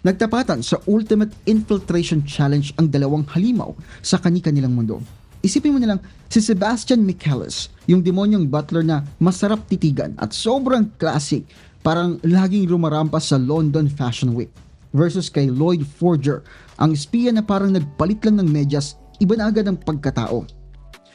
Nagtapatan sa Ultimate Infiltration Challenge ang dalawang halimaw sa kani-kanilang mundo. Isipin mo nilang si Sebastian Michaelis, yung demonyong butler na masarap titigan at sobrang classic, parang laging rumarampas sa London Fashion Week. Versus kay Lloyd Forger, ang espiya na parang nagpalit lang ng medyas, iba na agad ang pagkatao.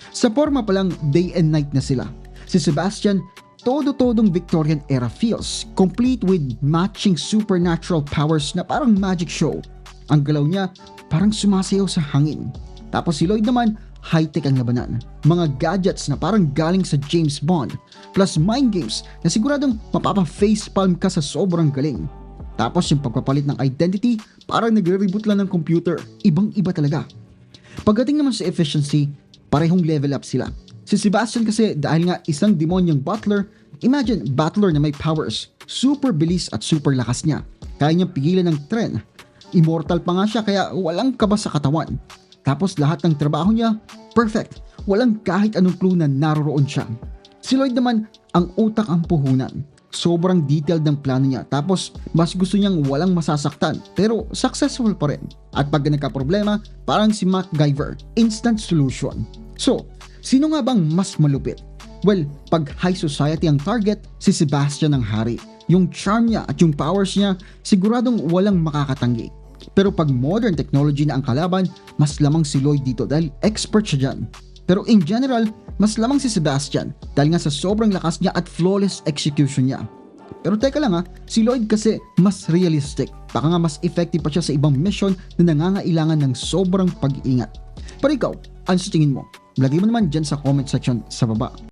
Sa forma pa lang, day and night na sila. Si Sebastian, todo-todong Victorian era feels, complete with matching supernatural powers na parang magic show. Ang galaw niya, parang sumasayaw sa hangin. Tapos si Lloyd naman, high-tech ang labanan. Mga gadgets na parang galing sa James Bond, plus mind games na siguradong mapapa-facepalm ka sa sobrang galing. Tapos yung pagpapalit ng identity, parang nagre-reboot lang ng computer. Ibang-iba talaga. Pagdating naman sa efficiency, parehong level up sila. Si Sebastian kasi dahil nga isang demonyong butler, imagine butler na may powers, super bilis at super lakas niya. Kaya niyang pigilan ng tren. Immortal pa nga siya kaya walang kaba sa katawan. Tapos lahat ng trabaho niya, perfect. Walang kahit anong clue na naroroon siya. Si Lloyd naman, ang utak ang puhunan. Sobrang detailed ng plano niya. Tapos mas gusto niyang walang masasaktan pero successful pa rin. At pag nagka-problema, parang si MacGyver, instant solution. So, sino nga bang mas malupit? Well, pag high society ang target, si Sebastian ang hari. Yung charm niya at yung powers niya, siguradong walang makakatanggi. Pero pag modern technology na ang kalaban, mas lamang si Lloyd dito dahil expert siya dyan. Pero in general, mas lamang si Sebastian dahil nga sa sobrang lakas niya at flawless execution niya. Pero teka lang si Lloyd kasi mas realistic. Baka nga mas effective pa siya sa ibang mission na nangangailangan ng sobrang pag-iingat. Pero ikaw, ano sa tingin mo? Lagay mo naman dyan sa comment section sa baba.